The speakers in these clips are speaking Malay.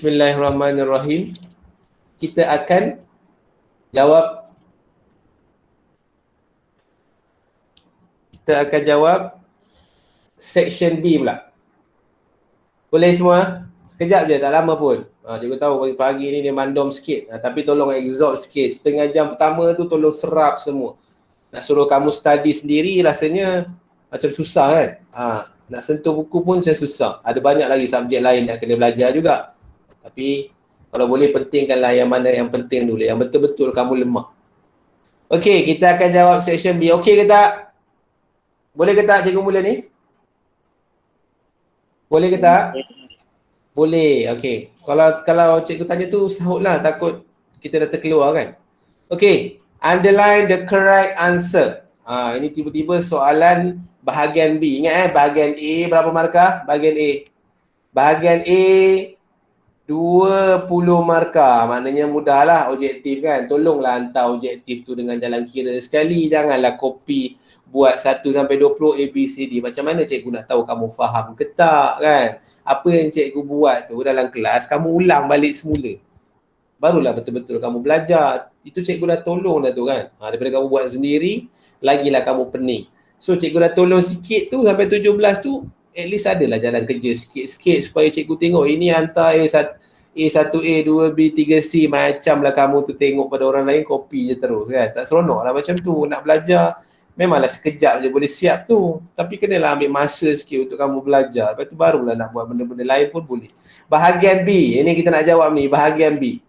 Bismillahirrahmanirrahim. Kita akan jawab section B pula. Boleh semua? Sekejap je, tak lama pun. Cikgu tahu pagi-pagi ni dia mandom sikit. Tapi tolong exhaust sikit. Setengah jam pertama tu tolong serap semua. Nak suruh kamu study sendiri rasanya macam susah kan? Nak sentuh buku pun macam susah. Ada banyak lagi subjek lain nak kena belajar juga. Tapi kalau boleh pentingkanlah yang mana yang penting dulu. Yang betul-betul kamu lemah. Okey, kita akan jawab section B. Okey ke tak? Boleh ke tak cikgu mula ni? Boleh ke tak? Boleh, okey. Kalau cikgu tanya tu sahutlah, takut kita dah terkeluar kan. Okey, underline the correct answer. Ini tiba-tiba soalan bahagian B. Ingat bahagian A berapa markah? Bahagian A. Bahagian A 20 markah. Maknanya mudahlah objektif kan. Tolonglah hantar objektif tu dengan jalan kira sekali. Janganlah copy buat 1 sampai 20 ABCD. Macam mana cikgu nak tahu kamu faham ke tak kan? Apa yang cikgu buat tu dalam kelas, kamu ulang balik semula. Barulah betul-betul kamu belajar. Itu cikgu dah tolong dah tu kan. Daripada kamu buat sendiri, lagilah kamu pening. So cikgu dah tolong sikit tu sampai 17 tu, at least adalah jalan kerja sikit-sikit supaya cikgu tengok ini hantar A1A, 2B, 3C, macam lah kamu tu tengok pada orang lain, copy je terus kan. Tak seronok lah macam tu. Nak belajar memanglah sekejap je boleh siap tu. Tapi kenalah ambil masa sikit untuk kamu belajar. Lepas tu barulah nak buat benda-benda lain pun boleh. Bahagian B, ini kita nak jawab ni, bahagian B.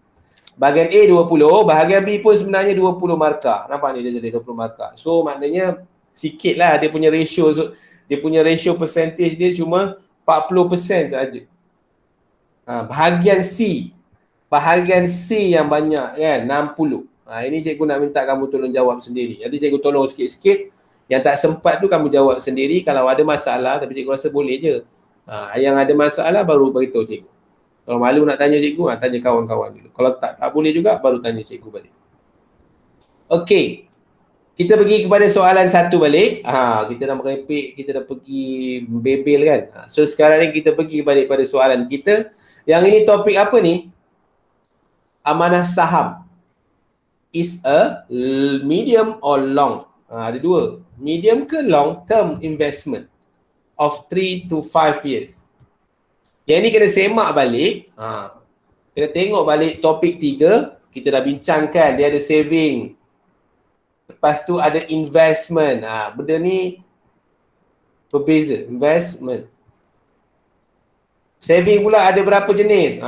Bahagian A 20, bahagian B pun sebenarnya 20 markah. Nampak ni dia jadi 20 markah. So maknanya sikit lah dia punya ratio. Dia punya ratio percentage dia cuma 40% saja. Bahagian C. Bahagian C yang banyak kan, 60. Ini cikgu nak minta kamu tolong jawab sendiri. Jadi cikgu tolong sikit-sikit. Yang tak sempat tu kamu jawab sendiri. Kalau ada masalah, tapi cikgu rasa boleh je. Yang ada masalah baru beritahu cikgu. Kalau malu nak tanya cikgu, tanya kawan-kawan dulu. Kalau tak boleh juga, baru tanya cikgu balik. Okey. Kita pergi kepada soalan satu balik. Kita dah merepek, kita dah pergi bebel kan. So sekarang ni kita pergi balik pada soalan kita. Yang ini topik apa ni? Amanah saham. Is a medium or long? Ada dua. Medium ke long term investment of 3 to 5 years. Yang ni kena semak balik. Kena tengok balik topik 3. Kita dah bincangkan dia ada saving. Lepas tu ada investment. Benda ni berbeza. Investment. Saving pula ada berapa jenis?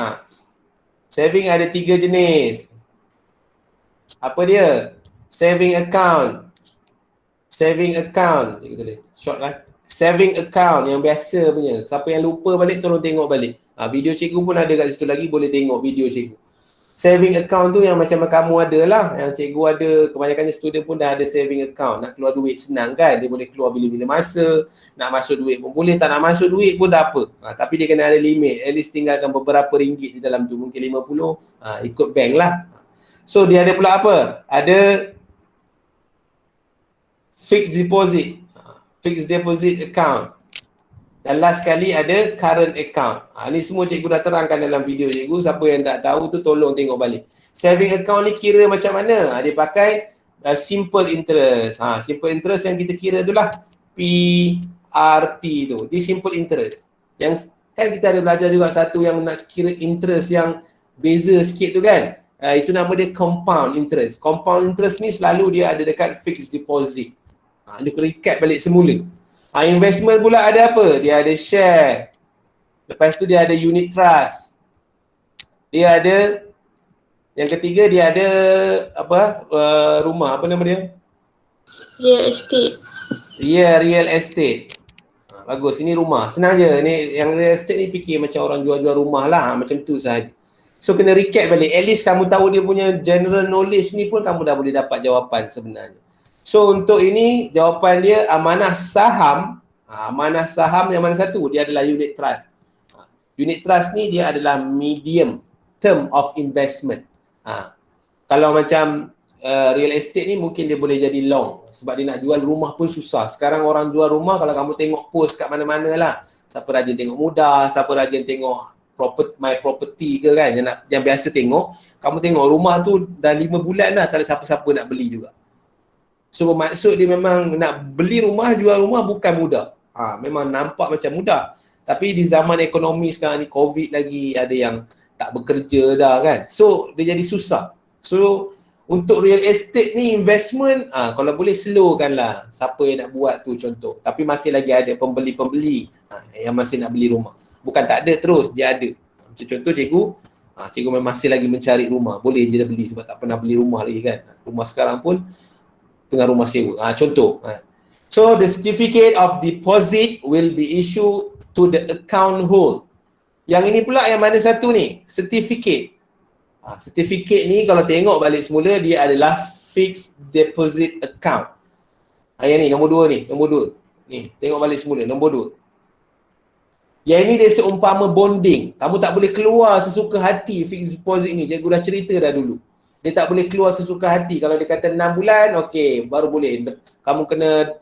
Saving ada 3 jenis. Apa dia? Saving account. Saving account. Short lah. Saving account yang biasa punya. Siapa yang lupa balik tolong tengok balik. Video cikgu pun ada kat situ lagi. Boleh tengok video cikgu. Saving account tu yang macam kamu ada lah. Yang cikgu ada, kebanyakannya student pun dah ada saving account. Nak keluar duit senang kan. Dia boleh keluar bila-bila masa. Nak masuk duit pun boleh. Tak nak masuk duit pun tak apa. Tapi dia kena ada limit. At least tinggalkan beberapa ringgit di dalam tu. Mungkin 50. Ikut bank lah. So dia ada pula apa? Ada fixed deposit. Fixed deposit account. Dan last sekali ada current account. Ni semua cikgu dah terangkan dalam video cikgu. Siapa yang tak tahu tu tolong tengok balik. Saving account ni kira macam mana? Dia pakai simple interest. Simple interest yang kita kira tu lah PRT tu. Dia simple interest. Yang kan kita ada belajar juga satu yang nak kira interest yang beza sikit tu kan. Itu nama dia compound interest. Compound interest ni selalu dia ada dekat fixed deposit. Dia recap balik semula. Investment pula ada apa? Dia ada share. Lepas tu dia ada unit trust. Dia ada, yang ketiga dia ada apa? Rumah, apa nama dia? Real estate. Real estate. Bagus, ini rumah. Senang je. Ni yang real estate ni fikir macam orang jual-jual rumah lah. Macam tu sahaja. So kena recap balik. At least kamu tahu dia punya general knowledge ni pun kamu dah boleh dapat jawapan sebenarnya. So untuk ini jawapan dia amanah saham. Amanah saham yang mana satu? Dia adalah unit trust. Unit trust ni dia adalah medium term of investment. Kalau macam real estate ni mungkin dia boleh jadi long. Sebab dia nak jual rumah pun susah. Sekarang orang jual rumah kalau kamu tengok post kat mana-mana lah. Siapa rajin tengok Mudah, siapa rajin tengok My Property ke kan, yang biasa tengok, kamu tengok rumah tu dah 5 bulan dah tak ada siapa-siapa nak beli juga. So maksud dia memang nak beli rumah, jual rumah bukan mudah. Memang nampak macam mudah. Tapi di zaman ekonomi sekarang ni, COVID lagi, ada yang tak bekerja dah kan. So dia jadi susah. So untuk real estate ni investment, kalau boleh slowkan lah siapa yang nak buat tu contoh. Tapi masih lagi ada pembeli-pembeli yang masih nak beli rumah. Bukan tak ada terus, dia ada. Macam contoh cikgu memang masih lagi mencari rumah. Boleh je dah beli sebab tak pernah beli rumah lagi kan. Rumah sekarang pun tengah rumah sewa. Contoh. So the certificate of deposit will be issued to the account hold. Yang ini pula yang mana satu ni? Certificate. Certificate ni kalau tengok balik semula dia adalah fixed deposit account. Yang ni nombor 2 ni, nombor 2. Ni, tengok balik semula nombor 2. Yang ini dia seumpama bonding. Kamu tak boleh keluar sesuka hati fixed deposit ni. Cikgu dah cerita dah dulu. Dia tak boleh keluar sesuka hati. Kalau dia kata 6 bulan, okey, baru boleh. Kamu kena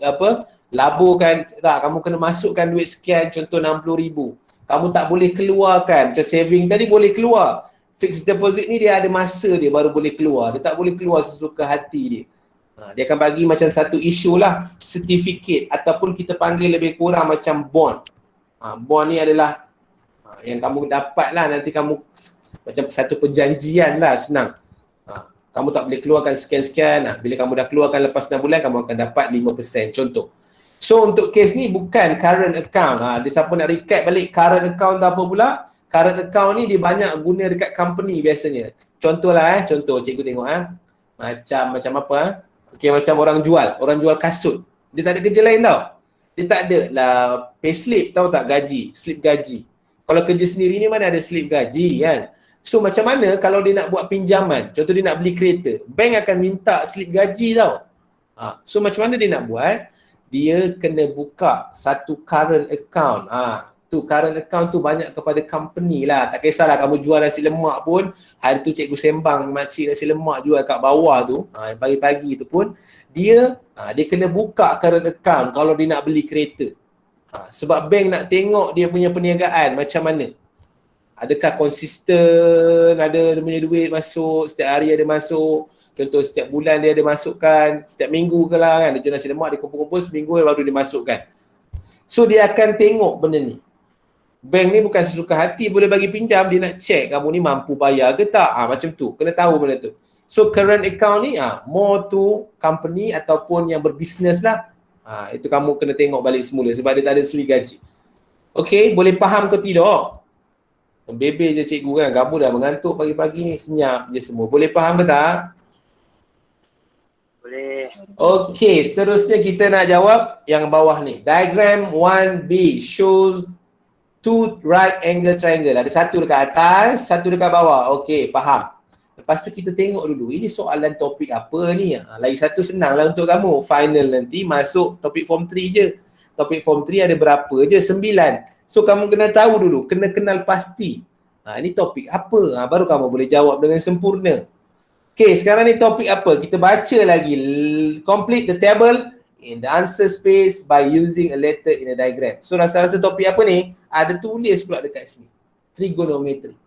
laburkan, kamu kena masukkan duit sekian, contoh 60,000. Kamu tak boleh keluarkan. Macam saving tadi boleh keluar. Fixed deposit ni dia ada masa dia baru boleh keluar. Dia tak boleh keluar sesuka hati dia. Dia akan bagi macam satu isu lah, certificate ataupun kita panggil lebih kurang macam bond. Bond ni adalah yang kamu dapat lah, nanti kamu macam satu perjanjian lah, senang. Kamu tak boleh keluarkan sekian-sekian. Bila kamu dah keluarkan lepas 6 bulan, kamu akan dapat 5% contoh. So untuk kes ni bukan current account. Dia siapa nak recap balik current account tu apa pula? Current account ni dia banyak guna dekat company biasanya. Contohlah contoh cikgu tengok macam apa okey, macam orang jual kasut. Dia tak ada kerja lain tau. Dia tak ada lah payslip, tahu tak, gaji, slip gaji. Kalau kerja sendiri ni mana ada slip gaji kan. So macam mana kalau dia nak buat pinjaman, contoh dia nak beli kereta, bank akan minta slip gaji tau. So macam mana dia nak buat? Dia kena buka satu current account. Tu current account tu banyak kepada company lah. Tak kisahlah kamu jual nasi lemak pun, hari tu cikgu sembang makcik nasi lemak jual kat bawah tu, pagi-pagi tu pun dia kena buka current account kalau dia nak beli kereta. Sebab bank nak tengok dia punya perniagaan macam mana. Adakah konsisten, ada dia punya duit masuk, setiap hari ada masuk. Contoh setiap bulan dia ada masukkan, setiap minggu ke lah kan, dia jual nasi lemak, dia kumpul-kumpul seminggu baru dia masukkan. So dia akan tengok benda ni. Bank ni bukan sesuka hati boleh bagi pinjam, dia nak check kamu ni mampu bayar ke tak. Macam tu, kena tahu benda tu. So current account ni more to company ataupun yang berbisnes lah. Itu kamu kena tengok balik semula sebab dia tak ada slip gaji. Okey, boleh faham ke tidak? Bebe je cikgu kan, kamu dah mengantuk pagi-pagi ni, senyap je semua. Boleh faham ke tak? Boleh. Okey, seterusnya kita nak jawab yang bawah ni. Diagram 1B shows two right angle triangle. Ada satu dekat atas, satu dekat bawah. Okey, faham. Lepas tu kita tengok dulu, ini soalan topik apa ni? Lagi satu senang lah untuk kamu. Final nanti masuk topik form 3 je. Topik form 3 ada berapa je? 9. So kamu kena tahu dulu, kena kenal pasti. Ini topik apa? Baru kamu boleh jawab dengan sempurna. Okay, sekarang ni topik apa? Kita baca lagi. Complete the table in the answer space by using a letter in a diagram. So rasa-rasa topik apa ni? Ada tulis pula dekat sini. Trigonometry.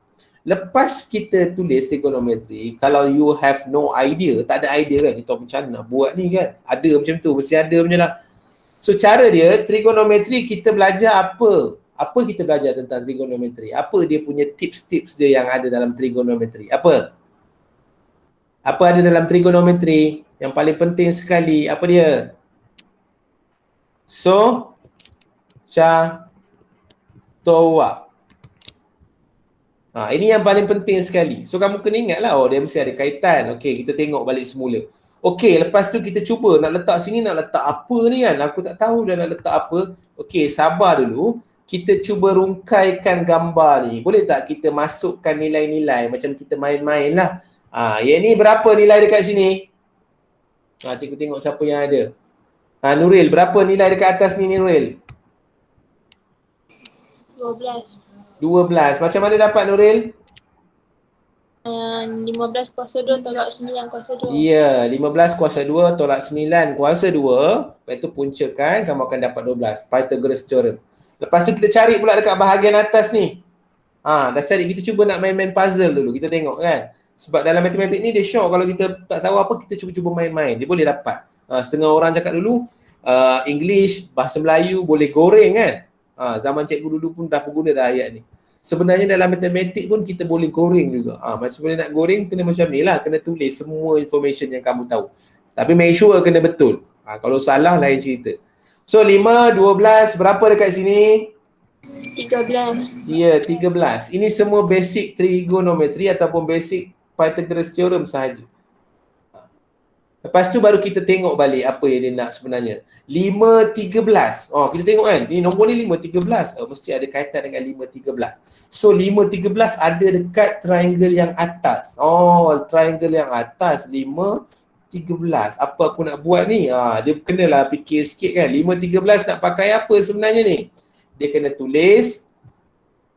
Lepas kita tulis trigonometry, kalau you have no idea, tak ada idea kan, kita macam mana nak buat ni kan? Ada macam tu, mesti ada macam lah. So cara dia, trigonometry kita belajar apa? Apa kita belajar tentang trigonometry? Apa dia punya tips-tips dia yang ada dalam trigonometry? Apa? Apa ada dalam trigonometry? Yang paling penting sekali, apa dia? So, towa. Ini yang paling penting sekali. So, kamu kena ingat lah, dia mesti ada kaitan. Okey, kita tengok balik semula. Okey, lepas tu kita cuba nak letak sini, nak letak apa ni kan? Aku tak tahu dah nak letak apa. Okey, sabar dulu. Kita cuba rungkaikan gambar ni. Boleh tak kita masukkan nilai-nilai macam kita main-main lah. Yang ni berapa nilai dekat sini? Cikgu tengok siapa yang ada. Nuril, berapa nilai dekat atas ni Nuril? 12. 12. Macam mana dapat Nuril? 15 kuasa 2 tolak 9 kuasa 2. Ya, 15 kuasa 2 tolak 9 kuasa 2. Lepas tu puncakan, kamu akan dapat 12. Pythagoras theorem. Lepas tu kita cari pula dekat bahagian atas ni. Dah cari, kita cuba nak main-main puzzle dulu. Kita tengok kan. Sebab dalam matematik ni dia syok kalau kita tak tahu apa, kita cuba-cuba main-main. Dia boleh dapat. Setengah orang cakap dulu, English, bahasa Melayu boleh goreng kan. Zaman cikgu dulu pun dah berguna dah ayat ni. Sebenarnya dalam matematik pun kita boleh goreng juga. Macam boleh nak goreng, kena macam ni lah. Kena tulis semua information yang kamu tahu. Tapi make sure kena betul. Kalau salah lain cerita. So 5, 12, berapa dekat sini? 13. Ya, 13. Ini semua basic trigonometry ataupun basic Pythagoras theorem sahaja. Lepas tu baru kita tengok balik apa yang dia nak sebenarnya. 5, 13. Kita tengok kan. Ni nombor ni 5, 13. Mesti ada kaitan dengan 5, 13. So 5, 13 ada dekat triangle yang atas. Triangle yang atas 5, 13. Apa aku nak buat ni? Dia kenalah fikir sikit kan. 5, 13 nak pakai apa sebenarnya ni? Dia kena tulis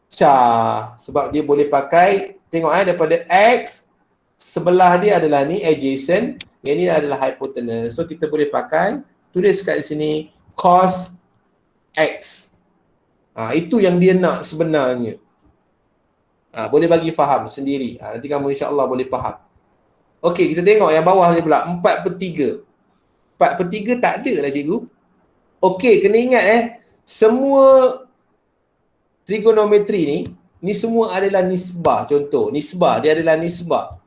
char. Sebab dia boleh pakai, tengok daripada X, sebelah dia adalah ni adjacent. Yang ni adalah hypotenuse. So kita boleh pakai, tulis kat sini cos X. Itu yang dia nak sebenarnya. Boleh bagi faham sendiri. Nanti kamu insya-Allah boleh faham. Okey, kita tengok yang bawah ni pula. 4/3. 4/3 tak ada lah cikgu. Okey, kena ingat semua trigonometri ni semua adalah nisbah. Contoh, nisbah, dia adalah nisbah.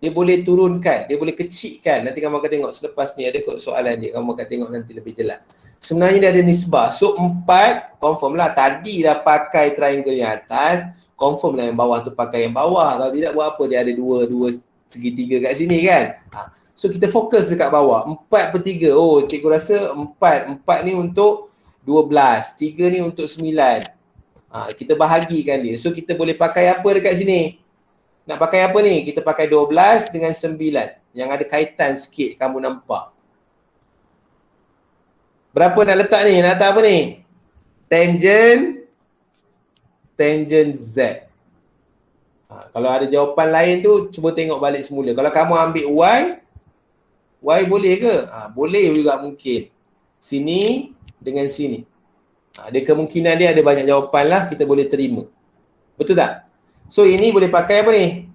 Dia boleh turunkan, dia boleh kecilkan. Nanti kamu akan tengok selepas ni ada kot soalan dia. Kamu akan tengok nanti lebih jelas. Sebenarnya dia ada nisbah. So 4, confirm lah. Tadi dah pakai triangle yang atas, confirm lah yang bawah tu pakai yang bawah. Kalau tidak buat apa, dia ada dua segitiga kat sini kan. So kita fokus dekat bawah. 4/3. Cikgu rasa 4 ni untuk 12. 3 ni untuk 9. Kita bahagikan dia. So kita boleh pakai apa dekat sini? Nak pakai apa ni? Kita pakai 12 dengan 9. Yang ada kaitan sikit kamu nampak. Berapa nak letak ni? Nak letak apa ni? Tangent Z. Kalau ada jawapan lain tu, cuba tengok balik semula. Kalau kamu ambil Y boleh ke? Boleh juga mungkin. Sini dengan sini. Dia kemungkinan dia ada banyak jawapan lah, kita boleh terima. Betul tak? So ini boleh pakai apa ni?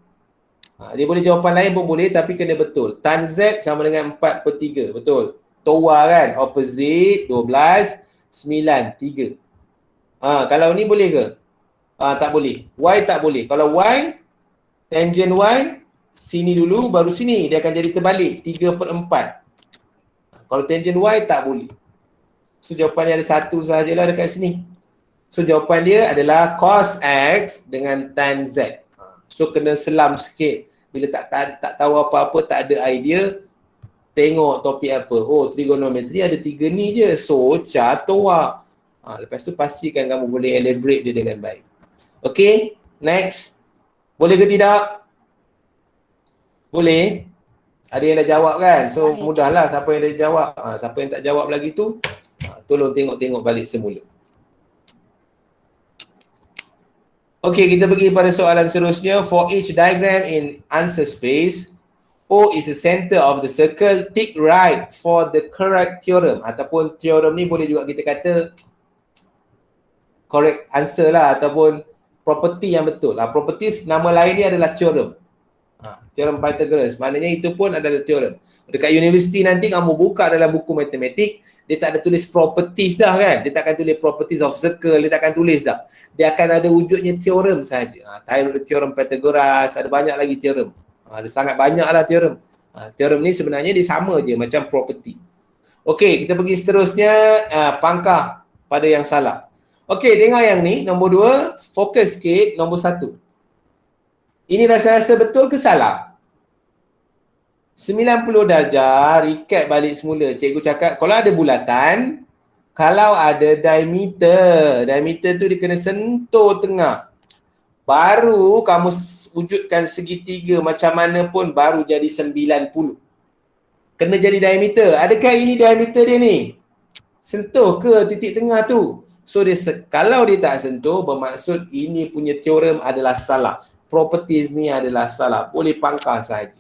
Dia boleh jawapan lain pun boleh tapi kena betul. Tan Z sama dengan 4/3. Betul. Toa kan? Opposite 12, 9, 3. Kalau ni boleh ke? Tak boleh. Y tak boleh. Kalau Y, tangent Y, sini dulu baru sini. Dia akan jadi terbalik. 3/4. Kalau tangent Y tak boleh. So jawapannya ada satu sahajalah dekat sini. So jawapan dia adalah cos X dengan tan Z. So kena selam sikit. Bila tak tahu apa-apa, tak ada idea, tengok topik apa. Trigonometri ada 3 ni je. So toa. Lepas tu pastikan kamu boleh elaborate dia dengan baik. Okay, next. Boleh ke tidak? Boleh. Ada yang dah jawab kan? So mudahlah siapa yang dah jawab. Siapa yang tak jawab lagi tu, tolong tengok-tengok balik semula. Okey, kita pergi pada soalan seterusnya. For each diagram in answer space, O is the center of the circle, tick right for the correct theorem. Ataupun theorem ni boleh juga kita kata correct answer lah, ataupun property yang betul. Properties, nama lain ni adalah theorem. Theorem Pythagoras. Maknanya itu pun adalah theorem. Dekat universiti nanti kamu buka dalam buku matematik, dia tak ada tulis properties dah kan. Dia tak akan tulis properties of circle, dia tak akan tulis dah. Dia akan ada wujudnya theorem saja. Theorem Pythagoras, ada banyak lagi theorem. Ada sangat banyak lah theorem. Theorem ni sebenarnya dia sama je macam property. Okey, kita pergi seterusnya, pangkah pada yang salah. Okey, tengok yang ni, nombor 2, fokus sikit, nombor 1. Ini rasa-rasa betul ke salah? 90 darjah, recap balik semula. Cikgu cakap kalau ada bulatan, kalau ada diameter tu dia kena sentuh tengah. Baru kamu wujudkan segitiga macam mana pun baru jadi 90. Kena jadi diameter. Adakah ini diameter dia ni? Sentuh ke titik tengah tu? So kalau dia tak sentuh, bermaksud ini punya teorem adalah salah. Properties ni adalah salah. Boleh pangkah sahaja.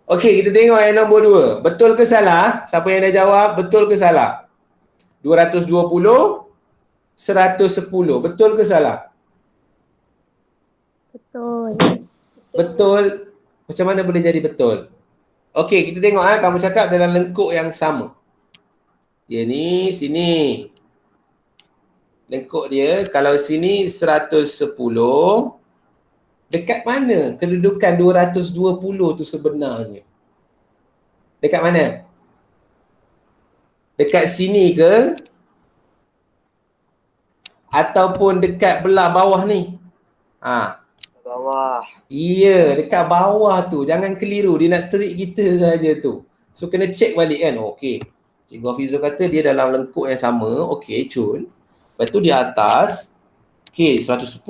Okey, kita tengok yang nombor 2. Betul ke salah? Siapa yang dah jawab? Betul ke salah? 220, 110. Betul ke salah? Betul. Betul. Macam mana boleh jadi betul? Okey, kita tengok kamu cakap dalam lengkuk yang sama. Dia ni sini. Lengkuk dia kalau sini 110, dekat mana kedudukan 220 tu sebenarnya? Dekat mana? Dekat sini ke? Ataupun dekat belah bawah ni? Bawah. Iya, dekat bawah tu. Jangan keliru. Dia nak trik kita saja tu. So, kena check balik kan. Okey. Cikgu Hafizul kata dia dalam lengkuk yang sama. Okey, cun. Lepas tu di atas. Okey, 110.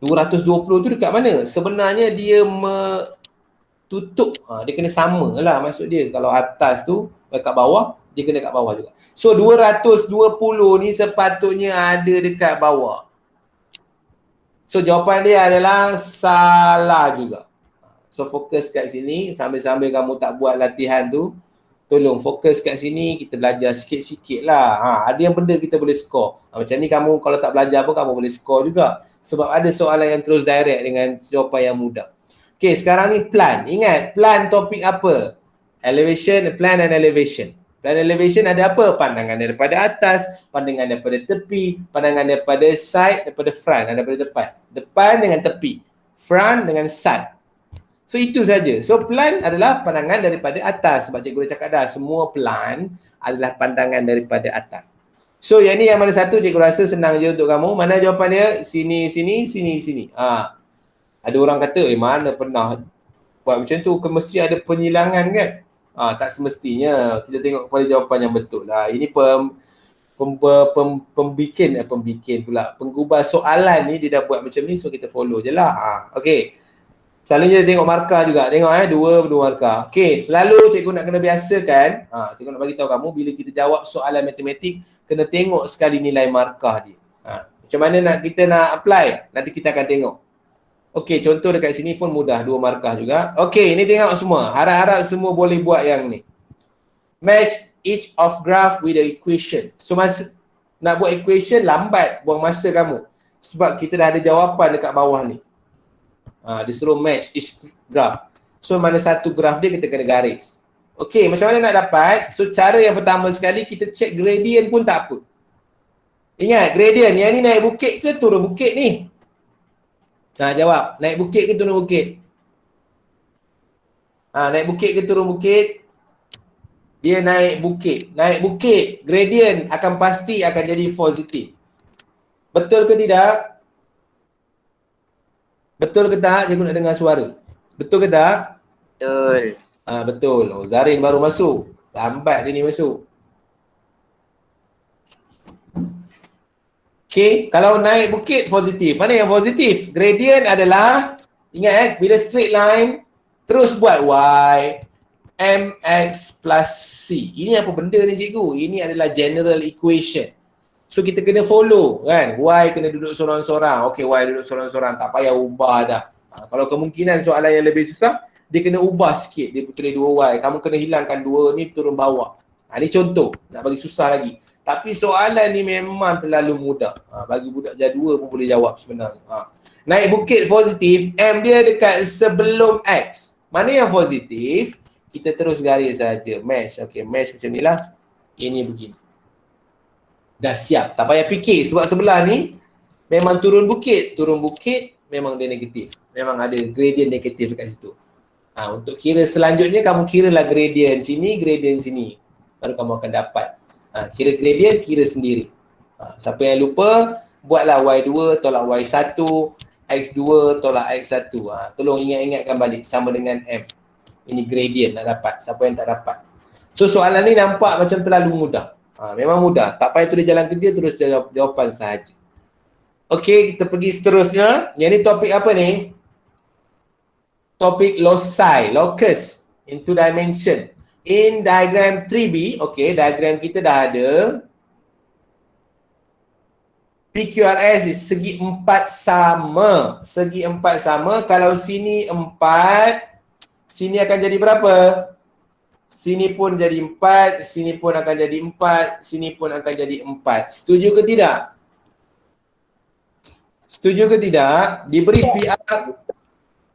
220 tu dekat mana? Sebenarnya dia tutup. Dia kena sama lah maksud dia. Kalau atas tu dekat bawah, dia kena dekat bawah juga. So, 220 ni sepatutnya ada dekat bawah. So, jawapan dia adalah salah juga. So, fokus kat sini. Sambil-sambil kamu tak buat latihan tu, tolong fokus kat sini. Kita belajar sikit-sikit lah. Ada yang benda kita boleh score. Macam ni kamu kalau tak belajar pun kamu boleh score juga. Sebab ada soalan yang terus direct dengan jawapan yang mudah. Okay, sekarang ni plan. Ingat, plan topik apa? Elevation, plan and elevation. Plan elevation ada apa? Pandangan daripada atas, pandangan daripada tepi, pandangan daripada side, daripada front, daripada depan. Depan dengan tepi, front dengan side. So itu saja. So plan adalah pandangan daripada atas. Sebab cikgu dah cakap dah, semua plan adalah pandangan daripada atas. So yang ni yang mana satu cikgu rasa senang je untuk kamu. Mana jawapan dia? Sini, sini, sini, sini. Ada orang kata, mana pernah buat macam tu, mesti ada penyilangan kan? Tak semestinya. Kita tengok kepada jawapan yang betul lah. Ini pembikin pula. Penggubah soalan ni dia dah buat macam ni, so kita follow je lah. Okay. Selalunya tengok markah juga. Tengok dua markah. Okay, selalu cikgu nak kena biasakan. Cikgu nak bagi tahu kamu bila kita jawab soalan matematik, kena tengok sekali nilai markah dia. Macam mana kita nak apply? Nanti kita akan tengok. Okey, contoh dekat sini pun mudah, 2 markah juga. Okey, ini tengok semua. Harap-harap semua boleh buat yang ni. Match each of graph with the equation. So, masa nak buat equation, lambat buang masa kamu. Sebab kita dah ada jawapan dekat bawah ni. Dia suruh match each graph. So, mana satu graph dia, kita kena garis. Okey, macam mana nak dapat? So, cara yang pertama sekali, kita check gradient pun tak apa. Ingat, gradient. Yang ni naik bukit ke turun bukit ni? Jawab. Naik bukit ke turun bukit? Naik bukit ke turun bukit? Dia naik bukit. Naik bukit, gradient akan pasti akan jadi positif. Betul ke tidak? Betul ke tak? Cikgu nak dengar suara. Betul ke tak? Betul. Betul. Zarin baru masuk. Lambat dia ni masuk. Okay, kalau naik bukit positif. Mana yang positif? Gradient adalah, ingat bila straight line, terus buat Y, MX plus C. Ini apa benda ni cikgu? Ini adalah general equation. So kita kena follow kan. Y kena duduk sorang-sorang. Okay, Y duduk sorang-sorang. Tak payah ubah dah. Kalau kemungkinan soalan yang lebih susah, dia kena ubah sikit. Dia tulis 2Y. Kamu kena hilangkan 2 ni turun bawah. Ni contoh. Nak bagi susah lagi. Tapi soalan ni memang terlalu mudah. Bagi budak jadual pun boleh jawab sebenarnya. Naik bukit positif, M dia dekat sebelum X. Mana yang positif? Kita terus garis saja. Mesh. Okay, mesh macam ni lah. Ini begini. Dah siap. Tak payah fikir sebab sebelah ni memang turun bukit. Turun bukit memang dia negatif. Memang ada gradient negatif dekat situ. Untuk kira selanjutnya, kamu kiralah gradient sini, gradient sini. Baru kamu akan dapat. Kira gradient, kira sendiri. Siapa yang lupa, buatlah Y2 tolak Y1, X2 tolak X1. Tolong ingat-ingatkan balik sama dengan M. Ini gradient nak dapat. Siapa yang tak dapat. So soalan ni nampak macam terlalu mudah. Memang mudah. Tak payah tulis jalan kerja, terus jawapan sahaja. Okey, kita pergi seterusnya. Yang ni topik apa ni? Topik loci, locus into dimension. In diagram 3B, okay, diagram kita dah ada. PQRS is segi 4 sama. Segi 4 sama. Kalau sini 4, sini akan jadi berapa? Sini pun jadi 4, sini pun akan jadi 4, sini pun akan jadi 4. Setuju ke tidak? Setuju ke tidak? Diberi PR,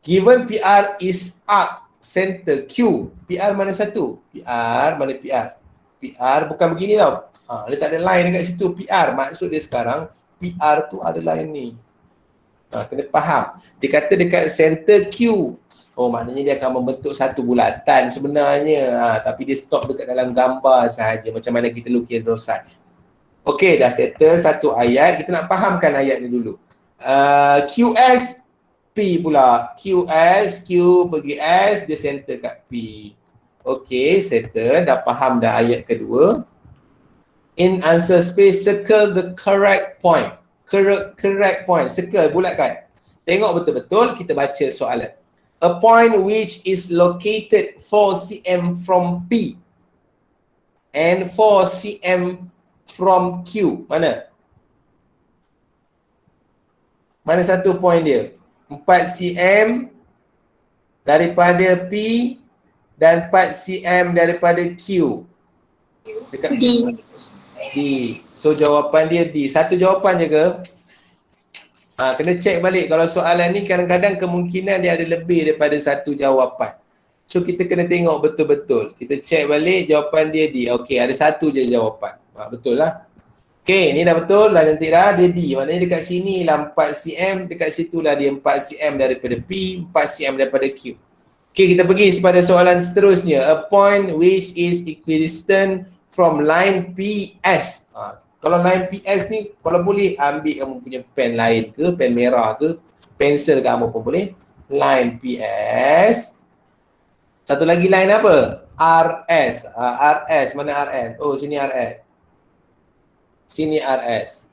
given PR is arc center Q. PR mana satu? PR, mana PR? PR bukan begini tau. Dia tak ada line dekat situ. PR, maksud dia sekarang, PR tu ada line ni. Kena faham. Dia kata dekat center Q. Oh, maknanya dia akan membentuk satu bulatan sebenarnya. Tapi dia stop dekat dalam gambar sahaja. Macam mana kita lukis rosat. Okey, dah settle satu ayat. Kita nak fahamkan ayat ni dulu. QS P pula. QS, Q pergi S, dia center kat P. Okey, settle. Dah faham dah ayat kedua. In answer space, circle the correct point. Correct point. Circle, bulatkan. Tengok betul-betul, kita baca soalan. A point which is located 4 cm from P and 4 cm from Q. Mana? Mana satu point dia? 4 cm daripada P dan 4 cm daripada Q. Dekat D. D. So jawapan dia D. Satu jawapan je ke? Kena check balik. Kalau soalan ni kadang-kadang kemungkinan dia ada lebih daripada satu jawapan. So kita kena tengok betul-betul. Kita check balik jawapan dia D. Okey, ada satu je jawapan. Betul lah. Okey, ni dah betul dah, cantik dah. Dia D. Maknanya dekat sini lah 4 cm, dekat situ lah dia 4 cm daripada P, 4 cm daripada Q. Okey, kita pergi pada soalan seterusnya. A point which is equidistant from line PS. Kalau line PS ni, kalau boleh ambil kamu punya pen lain ke, pen merah ke, pensel kamu pun boleh. Line PS. Satu lagi line apa? RS. RS, mana RS? Oh, sini RS. Sini RS.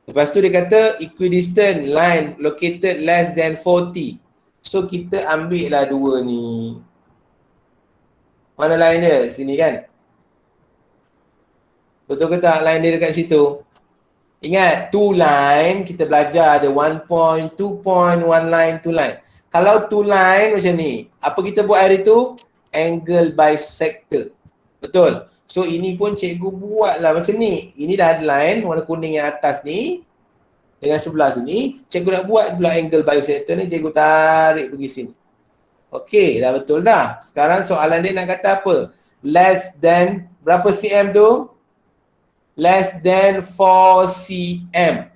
Lepas tu dia kata equidistant line located less than 40. So kita ambil lah dua ni. Mana line dia? Sini kan? Betul ke tak line dia dekat situ? Ingat, two line kita belajar ada 1 point, 2 point, 1 line, 2 line. Kalau 2 line macam ni, apa kita buat hari tu? Angle bisector. Betul? So ini pun cikgu buat lah macam ni. Ini dah ada line warna kuning yang atas ni dengan sebelah sini. Cikgu nak buat pula angle bisector ni, cikgu tarik pergi sini. Okey, dah betul dah. Sekarang soalan dia nak kata apa? Less than, berapa cm tu? Less than 4 cm.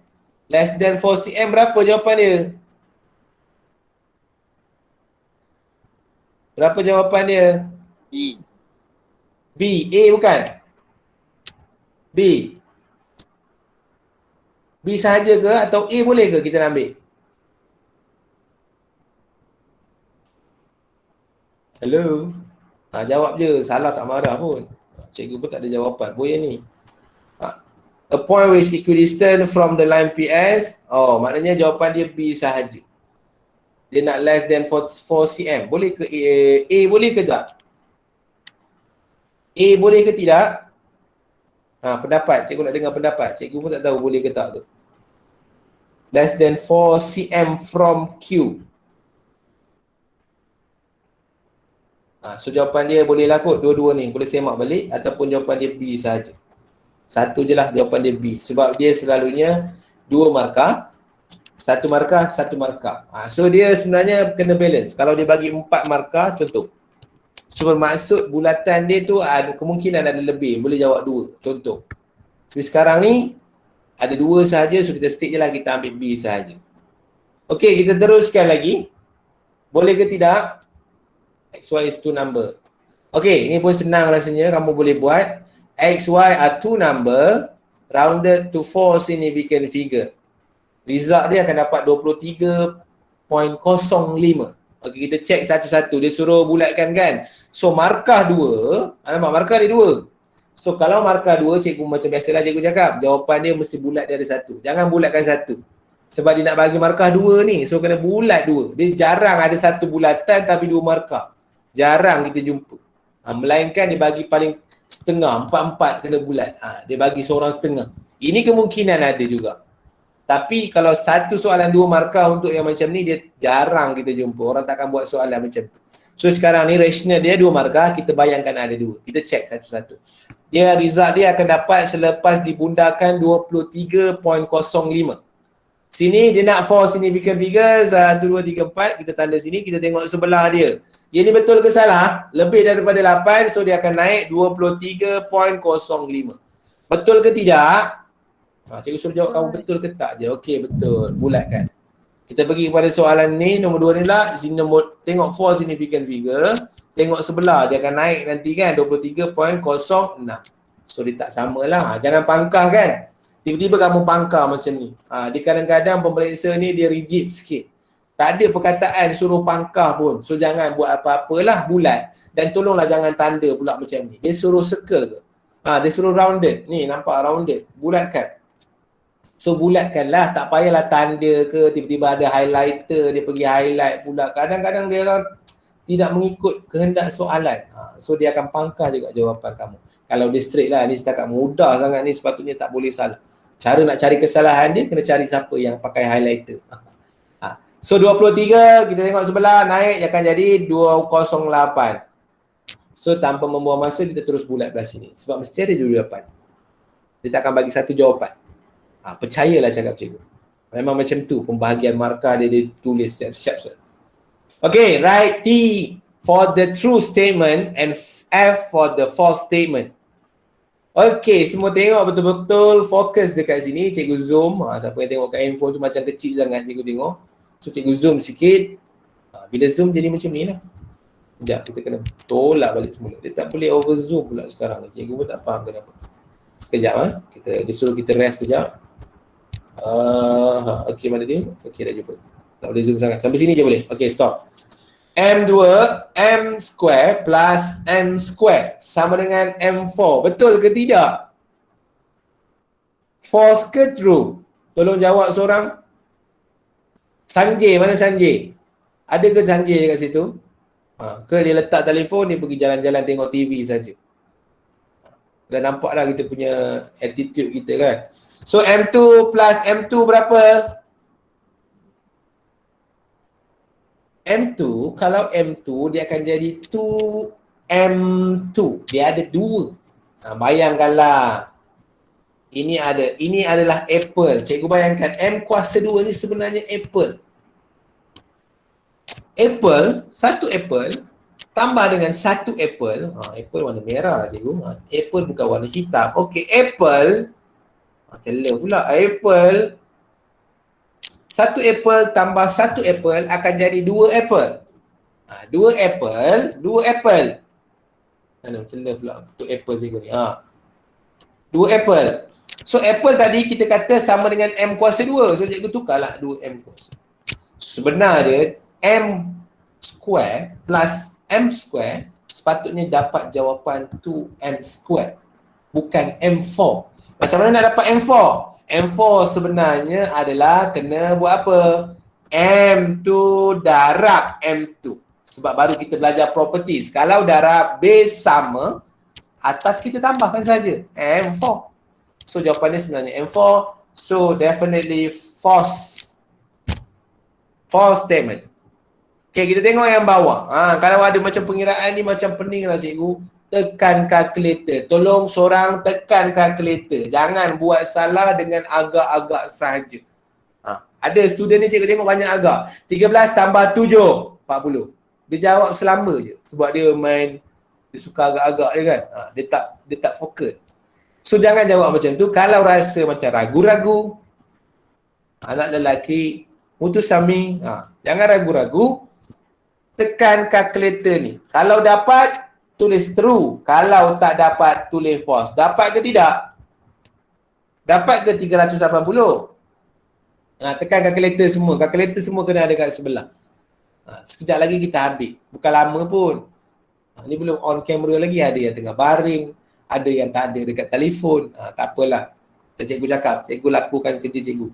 Less than 4 cm berapa jawapan dia? Berapa jawapan dia? B. B. A bukan? B. B sahaja ke atau A boleh ke kita nak ambil? Hello? Jawab je. Salah tak marah pun. Cikgu pun tak ada jawapan. Boya ni. A point which equidistant from the line PS. Oh, maknanya jawapan dia B sahaja. Dia nak less than 4 cm. Boleh ke A? A boleh ke tak? A boleh ke tidak? Pendapat. Cikgu nak dengar pendapat. Cikgu pun tak tahu boleh ke tak tu. Less than 4 cm from Q. So jawapan dia boleh lah kot. Dua-dua ni. Boleh semak balik ataupun jawapan dia B sahaja. Satu je lah jawapan dia B. Sebab dia selalunya 2 markah. 1 markah, 1 markah. So dia sebenarnya kena balance. Kalau dia bagi 4 markah, contoh. So bermaksud bulatan dia tu ada kemungkinan ada lebih. Boleh jawab 2. Contoh. Tapi sekarang ni ada 2 sahaja. So kita stick je lah, kita ambil B sahaja. Okey, kita teruskan lagi. Boleh ke tidak? XY is 2 number. Okey, ini pun senang rasanya. Kamu boleh buat. XY are 2 number rounded to 4 significant figure. Result dia akan dapat 23.05. Okey, kita check satu-satu. Dia suruh bulatkan kan. So markah 2, nampak markah dia 2. So kalau markah 2, cikgu macam biasalah cikgu cakap, jawapan dia mesti bulat dia ada 1. Jangan bulatkan 1. Sebab dia nak bagi markah 2 ni. So kena bulat 2. Dia jarang ada 1 bulatan tapi 2 markah. Jarang kita jumpa. Melainkan dia bagi paling setengah, 4-4 kena bulat. Dia bagi seorang setengah. Ini kemungkinan ada juga. Tapi kalau satu soalan 2 markah untuk yang macam ni, dia jarang kita jumpa. Orang takkan buat soalan macam tu. So sekarang ni rational dia 2 markah, kita bayangkan ada 2. Kita check satu-satu. Dia result dia akan dapat selepas dibundakan 23.05. Sini dia nak 4 significant figures, 1, 2, 3, 4. Kita tanda sini, kita tengok sebelah dia. Yang ni betul ke salah? Lebih daripada 8, so dia akan naik 23.05. Betul ke tidak? Cikgu suruh jawab kamu betul ke tak je. Okey, betul. Bulatkan. Kita pergi kepada soalan ni, nombor 2 ni lah. Sini nombor, tengok 4 significant figure. Tengok sebelah, dia akan naik nanti kan 23.06. So dia tak samalah. Jangan pangkah kan. Tiba-tiba kamu pangkah macam ni. Dia kadang-kadang pemeriksa ni dia rigid sikit. Tak ada perkataan suruh pangkah pun. So jangan buat apa-apalah, bulat. Dan tolonglah jangan tanda pula macam ni. Dia suruh circle ke. Dia suruh rounded. Ni nampak rounded. Bulatkan. So bulatkanlah. Tak payahlah tanda ke, tiba-tiba ada highlighter, dia pergi highlight pula. Kadang-kadang dia orang tidak mengikut kehendak soalan. So dia akan pangkah juga jawapan kamu. Kalau dia straight lah, ni setakat mudah sangat ni, sepatutnya tak boleh salah. Cara nak cari kesalahan dia, kena cari siapa yang pakai highlighter. So 23, kita tengok sebelah, naik akan jadi 208. So tanpa membuang masa, kita terus bulat belah sini. Sebab mesti ada 28. Dia tak akan bagi satu jawapan. Percayalah cakap cikgu. Memang macam tu, pembahagian markah dia tulis siap-siap. Okay, write T for the true statement and F for the false statement. Okay, semua tengok betul-betul fokus dekat sini. Cikgu zoom. Siapa yang tengok kat handphone tu macam kecil sangat cikgu tengok. So cikgu zoom sikit. Bila zoom jadi macam ni lah. Sekejap, kita kena tolak balik semula. Dia tak boleh over zoom pula sekarang. Cikgu pun tak faham kenapa. Sekejap dia suruh kita rest sekejap. Okay, mana dia? Okay, dah jumpa. Tak boleh zoom sangat. Sampai sini je boleh. Okay, stop. M2, M square plus M square sama dengan M4. Betul ke tidak? False ke true? Tolong jawab seorang. Sanjay, mana Sanjay? Ada ke Sanjay kat situ? Ke dia letak telefon, dia pergi jalan-jalan tengok TV saja. Dah nampak dah kita punya attitude kita kan. So M2 plus M2 berapa? M2, kalau M2 dia akan jadi 2M2. Dia ada 2. Bayangkanlah. Ini adalah apple. Cikgu bayangkan M kuasa 2 ni sebenarnya apple. Satu apple tambah dengan satu apple. Apple warna merah lah cikgu. Apple bukan warna hitam. Okey, apple. Celah pula. Apple. Satu apple tambah satu apple akan jadi 2 apple. 2 apple. Mana celah pula untuk apple cikgu ni. 2 apple. So apple tadi kita kata sama dengan M kuasa 2. So cikgu tukarlah 2M kuasa. Sebenarnya M square plus M square sepatutnya dapat jawapan 2M square. Bukan M4. Macam mana nak dapat M4? M4 sebenarnya adalah kena buat apa? M2 darab M2. Sebab baru kita belajar properties. Kalau darab base sama, atas kita tambahkan saja. M4. So jawapannya sebenarnya M4. So definitely false. False statement. Okay, kita tengok yang bawah. Kalau ada macam pengiraan ni macam pening lah cikgu. Tekan kalkulator. Tolong seorang tekan kalkulator. Jangan buat salah dengan agak-agak sahaja. Ada student ni cikgu tengok banyak agak. 13 tambah 7, 40. Dia jawab selama je. Sebab dia main, dia suka agak-agak je kan. Dia tak fokus. So jangan jawab macam tu. Kalau rasa macam ragu-ragu, anak lelaki, mutusami, jangan ragu-ragu. Tekan kalkulator ni. Kalau dapat, tulis true. Kalau tak dapat, tulis false. Dapat ke tidak? Dapat ke 380? Tekan kalkulator semua. Kalkulator semua kena ada kat sebelah. Sekejap lagi kita habis. Bukan lama pun. Ni belum on camera lagi. Ada yang tengah baring. Ada yang tak ada dekat telefon. Tak apalah. Cikgu cakap, cikgu lakukan kerja cikgu.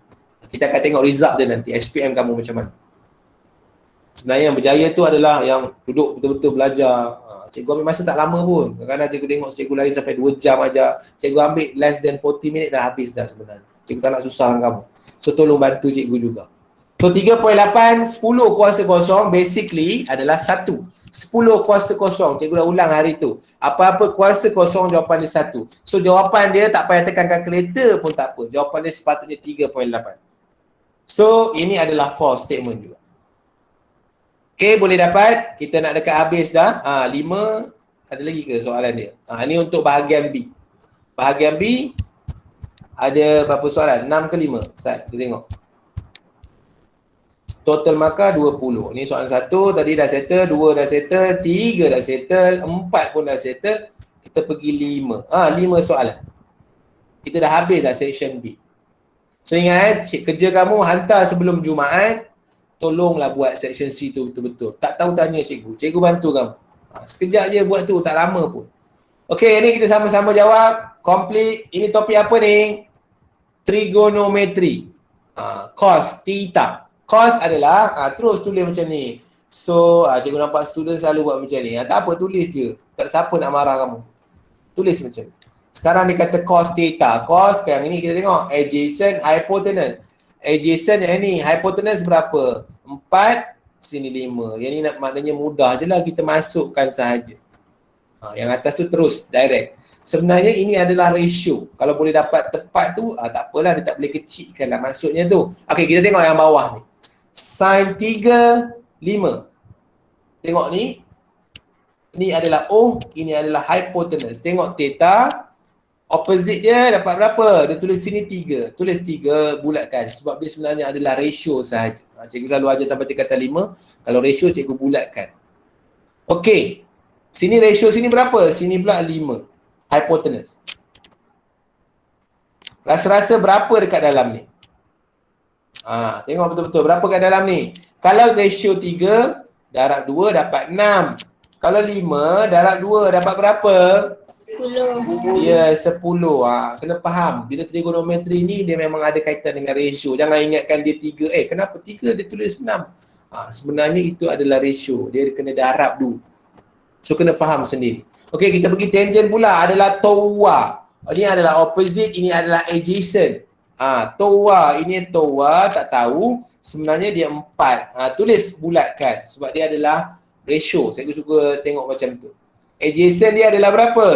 Kita akan tengok result dia nanti. SPM kamu macam mana. Sebenarnya yang berjaya tu adalah yang duduk betul-betul belajar. Cikgu ambil masa tak lama pun. Kadang-kadang cikgu tengok cikgu lari sampai 2 jam aja. Cikgu ambil less than 40 minit dah habis dah sebenarnya. Cikgu tak nak susahkan kamu. So tolong bantu cikgu juga. So 3.8, 10 kuasa kosong basically adalah 1. 10 kuasa kosong. Cikgu dah ulang hari tu. Apa-apa kuasa kosong jawapan dia 1. So jawapan dia tak payah tekan kalkulator pun tak apa. Jawapan dia sepatutnya 3.8. So, ini adalah for statement juga. Okay, boleh dapat. Kita nak dekat habis dah. 5. Ada lagi ke soalan dia? Ini untuk bahagian B. Bahagian B, ada berapa soalan? 6 ke 5? Ustaz, kita tengok. Total markah 20. Ni soalan 1 tadi dah settle, 2 dah settle, 3 dah settle, 4 pun dah settle. Kita pergi 5. 5 soalan. Kita dah habis dah section B. So ingat, kerja kamu hantar sebelum Jumaat, tolonglah buat section C tu betul-betul. Tak tahu tanya cikgu. Cikgu bantu kamu. Sekejap je buat tu, tak lama pun. Okey, ni kita sama-sama jawab. Complete. Ini topik apa ni? Trigonometry. Cos, theta. Cos adalah, terus tulis macam ni. So, cikgu nampak student selalu buat macam ni. Tak apa, tulis je. Tak ada siapa nak marah kamu. Tulis macam ni. Sekarang dia kata cos theta. Cos, yang ini kita tengok. Adjacent, hypotenuse. Adjacent yang ni, hypotenuse berapa? 4, sini 5. Yang ni maknanya mudah je lah kita masukkan sahaja. Yang atas tu terus, direct. Sebenarnya ini adalah ratio. Kalau boleh dapat tepat tu, tak apalah, dia tak boleh kecilkan lah maksudnya tu. Okey, kita tengok yang bawah ni. Sin 3, 5. Tengok ni. Ini adalah O, ini adalah hypotenuse. Tengok theta, opposite dia dapat berapa? Dia tulis sini 3. Tulis 3, bulatkan. Sebab dia sebenarnya adalah ratio sahaja. Cikgu selalu ajar tanpa tingkatan 5. Kalau ratio, cikgu bulatkan. Okey. Sini ratio sini berapa? Sini pula 5. Hypotenuse. Rasa-rasa berapa dekat dalam ni? Tengok betul-betul. Berapa kat dalam ni? Kalau ratio 3, darab 2 dapat 6. Kalau 5, darab 2 dapat berapa? 10. Ya, 10. Kena faham. Bila trigonometri ni, dia memang ada kaitan dengan ratio. Jangan ingatkan dia 3. Kenapa 3 dia tulis 6? Sebenarnya itu adalah ratio. Dia kena darab dulu. So, kena faham sendiri. Okey, kita pergi tangent pula. Adalah TOA. Ini adalah opposite, ini adalah adjacent. TOA, ini TOA, tak tahu. Sebenarnya dia 4. Tulis bulatkan. Sebab dia adalah ratio. Saya suka tengok macam tu. Adjacent dia adalah berapa?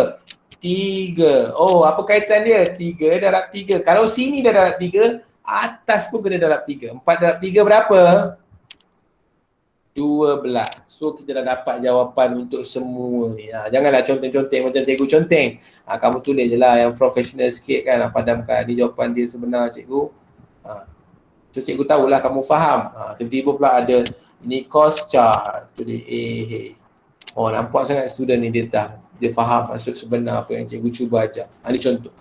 3. Oh, apa kaitan dia? 3 darab 3. Kalau sini dah darab 3, atas pun kena darab 3. 4 darab 3 berapa? 12. So, kita dah dapat jawapan untuk semua ni. Janganlah conteng-conteng macam cikgu conteng. Kamu tulis je lah yang profesional sikit kan. Padamkan. Ni jawapan dia sebenar cikgu. So, cikgu tahulah kamu faham. Tiba-tiba pula ada ini cos char. Tulis Oh, nampak sangat student ni dia faham maksud sebenar apa yang cikgu cuba ajar. Ini contoh.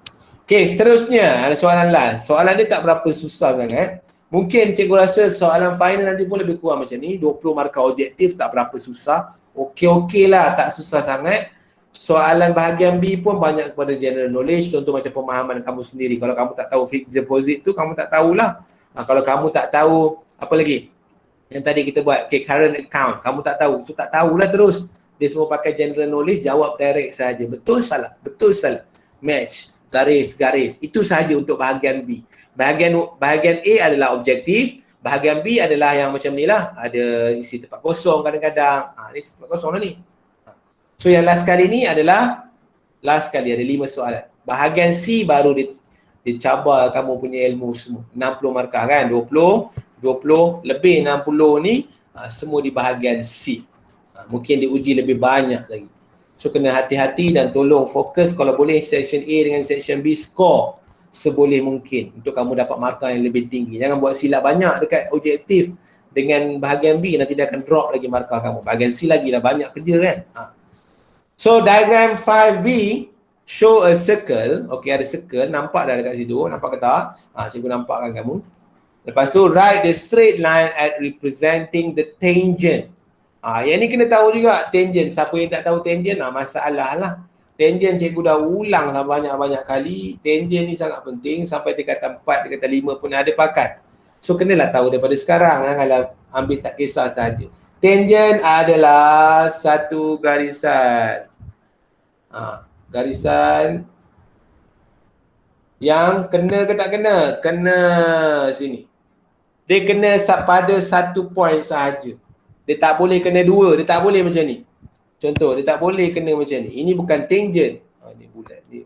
Okey, seterusnya ada soalan last. Soalan dia tak berapa susah sangat. Mungkin cikgu rasa soalan final nanti pun lebih kurang macam ni. 20 markah objektif, tak berapa susah. Okey lah, tak susah sangat. Soalan bahagian B pun banyak kepada general knowledge. Contoh macam pemahaman kamu sendiri. Kalau kamu tak tahu fixed deposit tu, kamu tak tahulah. Kalau kamu tak tahu, apa lagi? Yang tadi kita buat, current account. Kamu tak tahu. So tak tahulah terus. Dia semua pakai general knowledge, jawab direct saja. Betul salah. Betul salah. Match. Garis. Itu sahaja untuk bahagian B. Bahagian A adalah objektif, bahagian B adalah yang macam ni lah. Ada isi tempat kosong kadang-kadang. Ni tempat kosong lah ni. So yang last kali ni adalah last kali ada 5 soalan. Bahagian C baru dia cabar kamu punya ilmu semua. 60 markah kan? 20 lebih 60 ni semua di bahagian C. Mungkin diuji lebih banyak lagi. So kena hati-hati dan tolong fokus kalau boleh section A dengan section B score seboleh mungkin untuk kamu dapat markah yang lebih tinggi. Jangan buat silap banyak dekat objektif dengan bahagian B, nanti dia akan drop lagi markah kamu. Bahagian C lagi dah banyak kerja kan. So diagram 5B show a circle. Okey, ada circle, nampak dah dekat situ, nampak ke tak? Cikgu nampakkan kamu. Lepas tu write the straight line at representing the tangent. Yang ni kena tahu juga tangent. Siapa yang tak tahu tangent, masalah lah. Tangent cikgu dah ulang banyak-banyak kali. Tangent ni sangat penting. Sampai tingkatan 4, tingkatan 5 pun ada pakai. So kenalah tahu daripada sekarang. Kalau ambil tak kisah saja. Tangent adalah satu garisan. Garisan yang kena ke tak kena? Kena sini. Dia kena pada satu point sahaja. Dia tak boleh kena 2. Dia tak boleh macam ni. Contoh, dia tak boleh kena macam ni. Ini bukan tangent. Ni bulat. Ni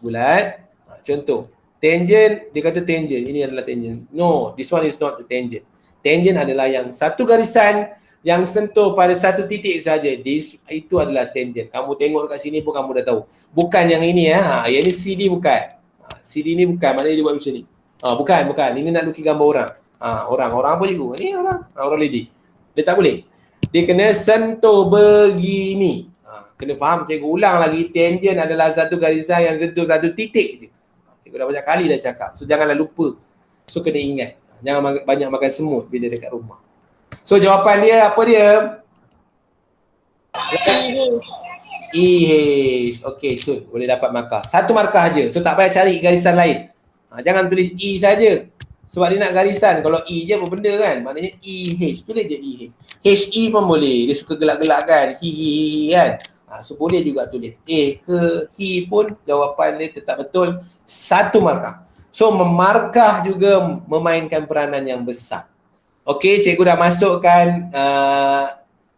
bulat. Contoh. Tangent, dia kata tangent, ini adalah tangent. No, this one is not the tangent. Tangent adalah yang satu garisan yang sentuh pada satu titik saja. Itu adalah tangent. Kamu tengok kat sini pun kamu dah tahu. Bukan yang ini ya. Yang ini CD bukan. CD ni bukan. Maknanya dia buat macam ni. Bukan. Ini nak lukis gambar orang. Orang apa cikgu? Ni orang. Orang lady. Dia tak boleh. Dia kena sentuh begini. Kena faham, cikgu ulang lagi. Tangent adalah satu garisan yang sentuh satu titik je. Cikgu dah banyak kali dah cakap. So janganlah lupa. So kena ingat. Jangan banyak makan semut bila dekat rumah. So jawapan dia apa dia? EH. Okey, Cun. Boleh dapat markah. Satu markah je. So tak payah cari garisan lain. Jangan tulis E saja. Sebab dia nak garisan. Kalau E je apa benda kan? Maknanya EH. Tulis je EH. HE pun boleh. Dia suka gelak-gelak kan? Hi kan? So boleh juga tulis. Ke he pun jawapan dia tetap betul. Satu markah. So memarkah juga memainkan peranan yang besar. Okey, cikgu dah masukkan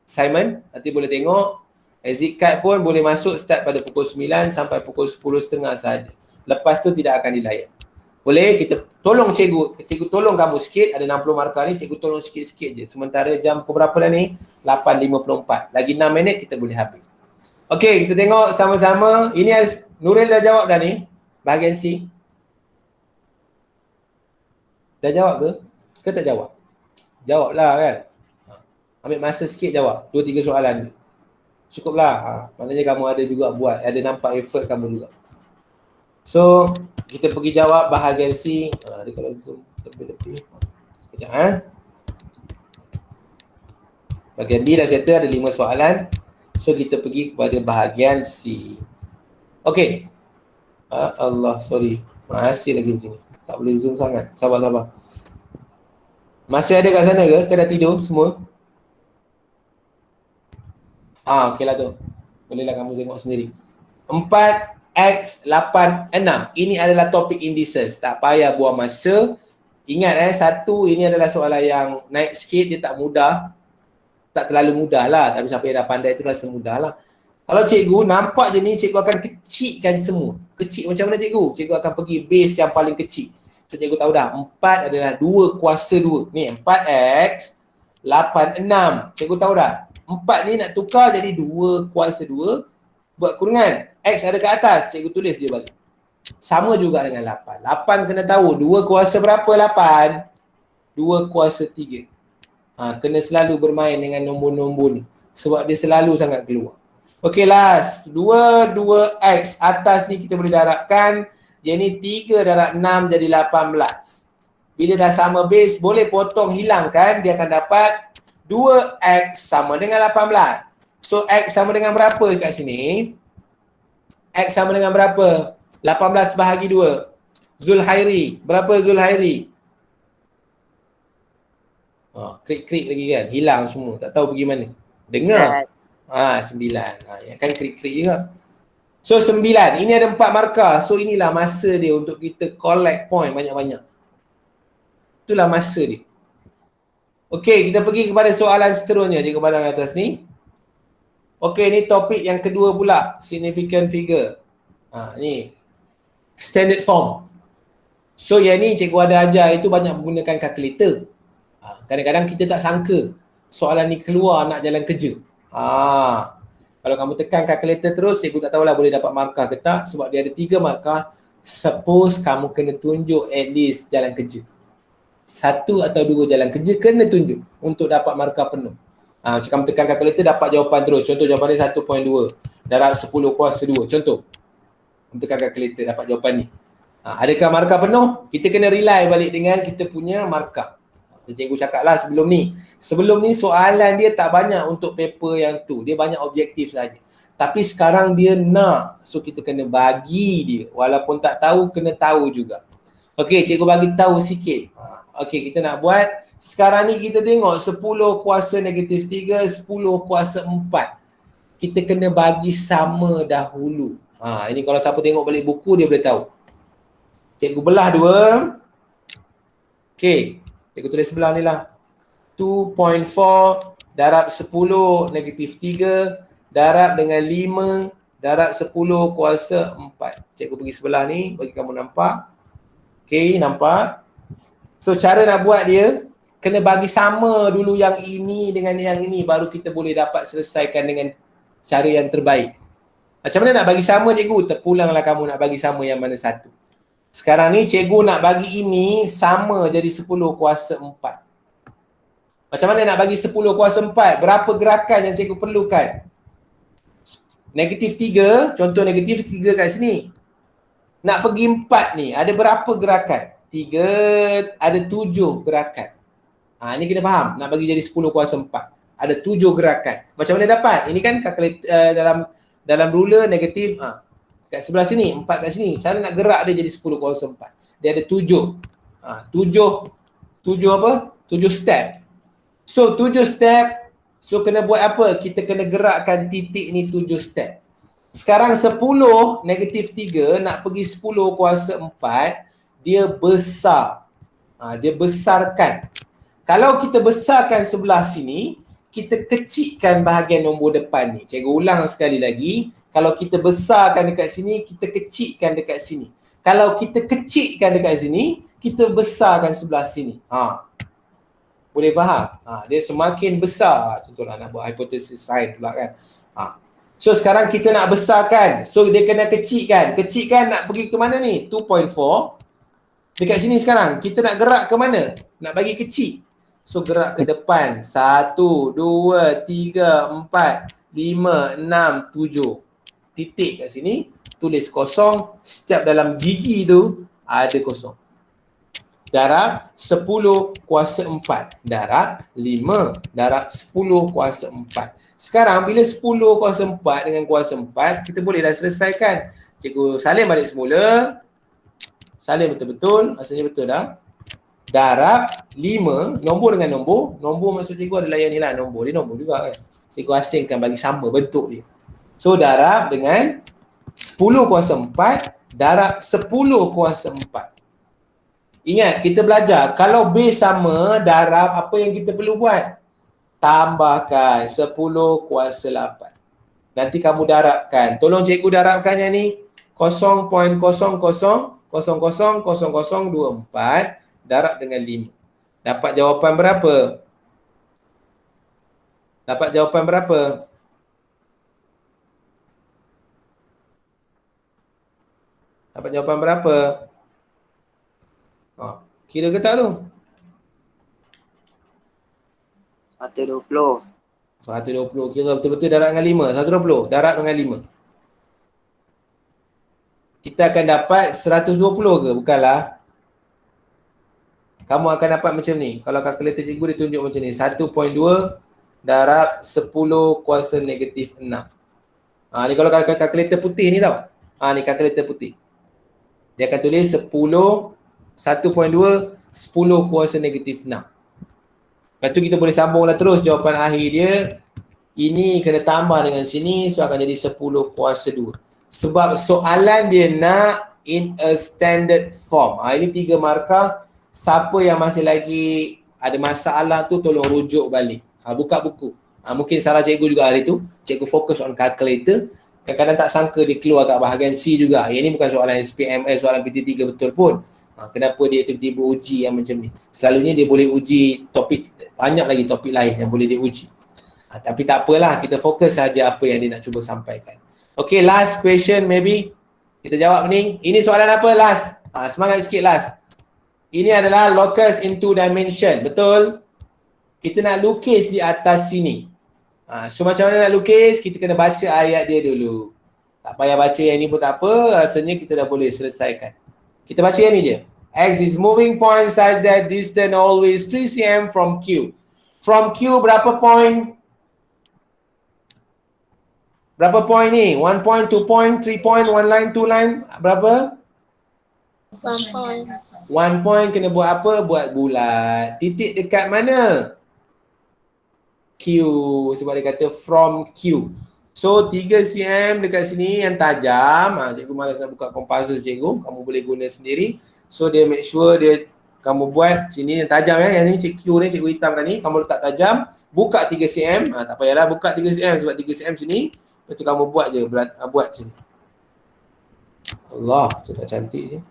Simon. Nanti boleh tengok. Exit card pun boleh masuk start pada pukul 9 sampai pukul 10.30 sahaja. Lepas tu tidak akan dilayan. Boleh kita tolong cikgu tolong kamu sikit. Ada 60 markah ni, cikgu tolong sikit-sikit je. Sementara jam pukul berapa dah ni? 8.54. Lagi 6 minit kita boleh habis. Okey, kita tengok sama-sama. Ini Nuril dah jawab dah ni. Bahagian C. Dah jawab ke? Ke tak jawab? Jawablah kan. Ambil masa sikit jawab. 2-3 soalan je. Cukuplah. Maknanya kamu ada juga buat. Ada nampak effort kamu juga. So, kita pergi jawab bahagian C. Dia kalau zoom lebih-lebih. Sekejap Bahagian B dah settle, ada 5 soalan. So, kita pergi kepada bahagian C. Okey. Allah, sorry. Masih lagi begini. Tak boleh zoom sangat. Sabar. Masih ada kat sana ke? Ke dah tidur semua? Okeylah tu. Bolehlah kamu tengok sendiri. 4x 8 6. Ini adalah topik indices. Tak payah buang masa. Ingat satu, ini adalah soalan yang naik sikit, dia tak mudah. Tak terlalu mudah lah. Tapi siapa yang dah pandai tu rasa mudah lah. Kalau cikgu nampak je ni, cikgu akan kecilkan semua. Kecil macam mana cikgu? Cikgu akan pergi base yang paling kecil. So cikgu tahu dah, 4 adalah 2 kuasa 2. Ni 4x 8 6. Cikgu tahu dah. 4 ni nak tukar jadi 2 kuasa 2. Buat kurungan. X ada kat atas, cikgu tulis je balik. Sama juga dengan 8. 8 kena tahu 2 kuasa berapa 8? 2 kuasa 3. Kena selalu bermain dengan nombor-nombor ni. Sebab dia selalu sangat keluar. Okey last. 2x atas ni kita boleh darabkan. Dia ni 3 darab 6 jadi 18. Bila dah sama base, boleh potong hilangkan. Dia akan dapat 2x sama dengan 18. So x sama dengan berapa kat sini? X sama dengan berapa? 18 bahagi 2. Zulhairi. Berapa Zulhairi? Krik-krik lagi kan? Hilang semua. Tak tahu pergi mana. Dengar. 9. Kan krik-krik juga. So 9. Ini ada 4 markah. So inilah masa dia untuk kita collect point banyak-banyak. Itulah masa dia. Okey, kita pergi kepada soalan seterusnya. Cikgu pandang atas ni. Okey, ni topik yang kedua pula. Significant figure. Ni. Standard form. So yang ni cikgu ada ajar itu banyak menggunakan kalkulator. Kadang-kadang kita tak sangka soalan ni keluar nak jalan kerja. Kalau kamu tekan kalkulator terus, cikgu tak tahulah boleh dapat markah ke tak. Sebab dia ada 3 markah. Suppose kamu kena tunjuk at least jalan kerja. 1 atau 2 jalan kerja kena tunjuk untuk dapat markah penuh. Macam kamu tekan kalkulator dapat jawapan terus. Contoh jawapan dia 1.2 darab 10 kuasa 2. Contoh. Kamu tekan kalkulator dapat jawapan ni. Adakah markah penuh? Kita kena rely balik dengan kita punya markah. Cikgu cakap lah sebelum ni. Sebelum ni soalan dia tak banyak untuk paper yang tu. Dia banyak objektif saja. Tapi sekarang dia nak. So kita kena bagi dia. Walaupun tak tahu, kena tahu juga. Okey, cikgu bagi tahu sikit. Okey, kita nak buat. Sekarang ni kita tengok 10 kuasa negatif 3, 10 kuasa 4. Kita kena bagi sama dahulu. Ini kalau siapa tengok balik buku dia boleh tahu. Cikgu belah 2. Okey. Cikgu tulis sebelah ni lah. 2.4 darab 10 negatif 3 darab dengan 5 darab 10 kuasa 4. Cikgu pergi sebelah ni bagi kamu nampak. Okay, nampak? So cara nak buat dia, kena bagi sama dulu yang ini dengan yang ini, baru kita boleh dapat selesaikan dengan cara yang terbaik. Macam mana nak bagi sama cikgu? Terpulanglah kamu nak bagi sama yang mana satu. Sekarang ni cikgu nak bagi ini sama jadi 10 kuasa 4. Macam mana nak bagi 10 kuasa 4? Berapa gerakan yang cikgu perlukan? Negatif 3, contoh negatif 3 kat sini. Nak pergi 4 ni, ada berapa gerakan? 3, ada 7 gerakan. Ini kena faham, nak bagi jadi 10 kuasa 4. Ada 7 gerakan. Macam mana dapat? Ini kan kalkulator dalam ruler negatif, kat sebelah sini, 4 kat sini. Cara nak gerak dia jadi 10 kuasa 4. Dia ada 7. 7 apa? 7 step. So 7 step, so kena buat apa? Kita kena gerakkan titik ni 7 step. Sekarang 10 negatif 3 nak pergi 10 kuasa 4, dia besar. Dia besarkan. Kalau kita besarkan sebelah sini, kita kecilkan bahagian nombor depan ni. Cikgu ulang sekali lagi. Kalau kita besarkan dekat sini, kita kecilkan dekat sini. Kalau kita kecilkan dekat sini, kita besarkan sebelah sini. Boleh faham? Dia semakin besar. Contohlah nak buat hipotesis sign pula kan. So sekarang kita nak besarkan. So dia kena kecilkan. Kecilkan nak pergi ke mana ni? 2.4. Dekat sini sekarang. Kita nak gerak ke mana? Nak bagi kecil. So gerak ke depan. 1, 2, 3, 4, 5, 6, 7. Titik kat sini. Tulis kosong. Setiap dalam gigi tu ada kosong. Darab 10 kuasa 4. Darab 5. Darab 10 kuasa 4. Sekarang bila 10 kuasa 4 dengan kuasa 4, kita boleh dah selesaikan. Cikgu salin balik semula. Salin betul-betul. Maksudnya betul dah. Darab 5. Nombor dengan nombor. Nombor maksud cikgu adalah yang ni lah. Nombor. Dia nombor juga kan. Cikgu asingkan bagi sama bentuk dia. So darab dengan 10 kuasa 4. Darab 10 kuasa 4. Ingat, kita belajar, kalau base sama, darab, apa yang kita perlu buat? Tambahkan 10 kuasa 8. Nanti kamu darabkan. Tolong cikgu darabkan yang ni. 0.00000024 darab dengan 5. Dapat jawapan berapa? Dapat jawapan berapa? Dapat jawapan berapa? Kira ke tak tu? 120. 120. Kira betul-betul darab dengan 5. 120. Darab dengan 5. Kita akan dapat 120 ke? Bukanlah. Kamu akan dapat macam ni. Kalau kalkulator cikgu dia tunjuk macam ni. 1.2 darab 10 kuasa negatif 6. Ni kalau kalkulator putih ni tau. Ni kalkulator putih. Dia akan tulis 1.2 10 kuasa negatif 6. Lepas tu kita boleh sambunglah terus jawapan akhir dia. Ini kena tambah dengan sini, so akan jadi 10 kuasa 2. Sebab soalan dia nak in a standard form. Ini 3 markah. Siapa yang masih lagi ada masalah tu tolong rujuk balik. Buka buku. Mungkin salah cikgu juga hari tu. Cikgu fokus on calculator. Kadang-kadang tak sangka dia keluar kat bahagian C juga. Yang ni bukan soalan SPMS, soalan PT3 betul pun. Kenapa dia tiba-tiba uji yang macam ni? Selalunya dia boleh uji topik, banyak lagi topik lain yang boleh dia uji. Tapi tak apalah, kita fokus saja apa yang dia nak cuba sampaikan. Okay, last question maybe. Kita jawab ni. Ini soalan apa last? Semangat sikit last. Ini adalah locus into dimension. Betul? Kita nak lukis di atas sini. So macam mana nak lukis? Kita kena baca ayat dia dulu. Tak payah baca yang ni pun tak apa. Rasanya kita dah boleh selesaikan. Kita baca yang ni je. X is moving point such that distance always 3 cm from Q. From Q berapa point? Berapa point ni? 1 point, 2 point, 3 point, 1 line, 2 line. Berapa? 1 point. 1 point kena buat apa? Buat bulat. Titik dekat mana? Q. Sebab dia kata from Q. So 3 cm dekat sini yang tajam. Cikgu malas nak buka kompassus cikgu. Kamu boleh guna sendiri. So dia make sure dia kamu buat sini yang tajam ya. Yang ni Q ni cikgu hitamkan ni. Kamu letak tajam. Buka 3 cm. Tak payahlah buka 3 cm sebab 3 cm sini. Lepas tu kamu buat je. Buat sini. Allah, cakap cantik ni.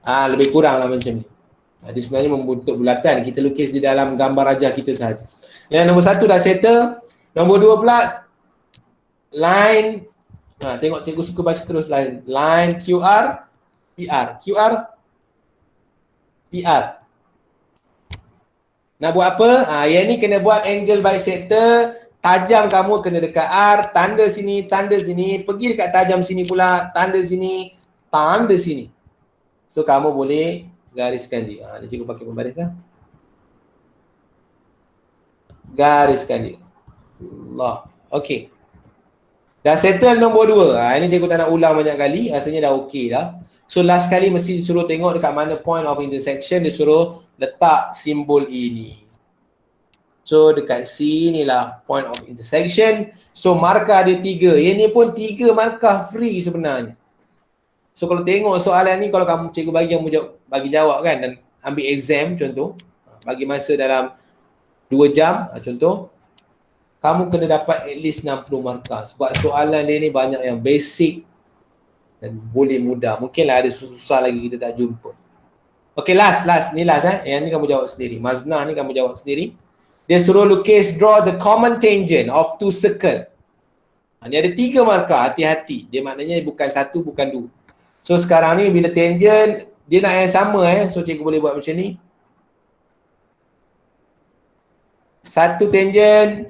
Lebih kurang lah macam ni. Dia sebenarnya membentuk bulatan. Kita lukis di dalam gambar rajah kita sahaja. Yang nombor 1 dah settle. Nombor 2 pula line. Tengok cikgu suka baca terus line QR, PR. QR, PR. Nak buat apa? Yang ni kena buat angle bisector. Tajam kamu kena dekat R. Tanda sini, pergi dekat tajam sini pula. Tanda sini, tanda sini. So kamu boleh gariskan dia. Ni cikgu pakai pembaris lah. Gariskan dia. Allah. Okey. Dah settle nombor 2. Ini cikgu tak nak ulang banyak kali. Rasanya dah okey dah. So last kali mesti disuruh tengok dekat mana point of intersection. Dia suruh letak simbol ini. So dekat sini lah point of intersection. So markah dia 3. Yang ni pun 3 markah free sebenarnya. So kalau tengok soalan ni, kalau kamu cikgu bagi jawab kan, dan ambil exam contoh, bagi masa dalam 2 jam contoh, kamu kena dapat at least 60 markah. Sebab soalan dia ni banyak yang basic dan boleh mudah. Mungkinlah ada susah lagi kita tak jumpa. Okay, last. Ni last Yang ni kamu jawab sendiri. Maznah ni kamu jawab sendiri. Dia suruh lukis draw the common tangent of 2 circle. Ni ada 3 markah, hati-hati. Dia maknanya bukan 1, bukan 2. So sekarang ni bila tangent, dia nak yang sama So cikgu boleh buat macam ni. 1 tangent.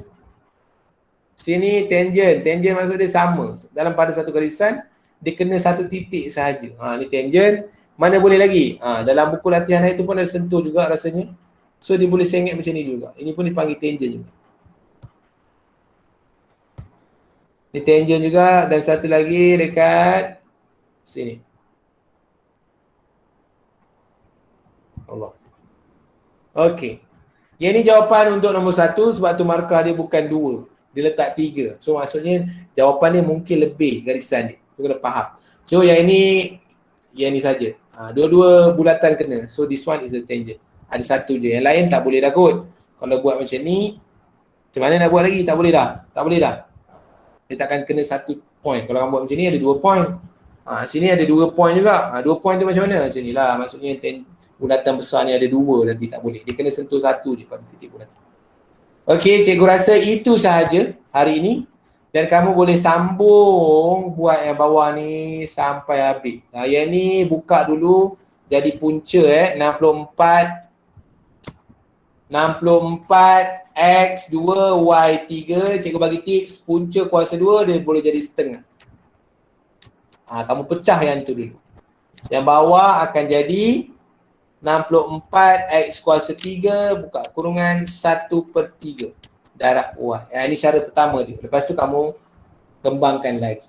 Sini tangent. Tangent maksud dia sama. Dalam pada satu garisan, dia kena 1 titik sahaja. Ni tangent. Mana boleh lagi? Dalam buku latihan itu pun ada sentuh juga rasanya. So dia boleh sengit macam ni juga. Ini pun dipanggil tangent juga. Ini tangent juga. Dan satu lagi dekat sini. Allah. Okey. Yang ni jawapan untuk nombor 1 sebab tu markah dia bukan 2. Dia letak 3. So maksudnya jawapan dia mungkin lebih garisan dia. So kena faham. So yang ni saja. Dua-dua bulatan kena. So this one is a tangent. Ada 1 je. Yang lain tak boleh dah kot. Kalau buat macam ni, macam mana nak buat lagi? Tak boleh dah. Dia takkan kena 1 point. Kalau kamu buat macam ni ada 2 point. Sini ada 2 point juga. 2 point tu macam mana? Macam ni lah. Maksudnya bulatan besar ni ada 2 nanti tak boleh. Dia kena sentuh 1 je pada titik bulatan. Okey, cikgu rasa itu sahaja hari ini. Dan kamu boleh sambung buat yang bawah ni sampai habis. Yang ni buka dulu jadi punca 64 X2 Y3. Cikgu bagi tips, punca kuasa 2 dia boleh jadi setengah. Kamu pecah yang tu dulu. Yang bawah akan jadi 64 X kuasa 3 buka kurungan 1/3 darab Y. Ini cara pertama dia. Lepas tu kamu kembangkan lagi.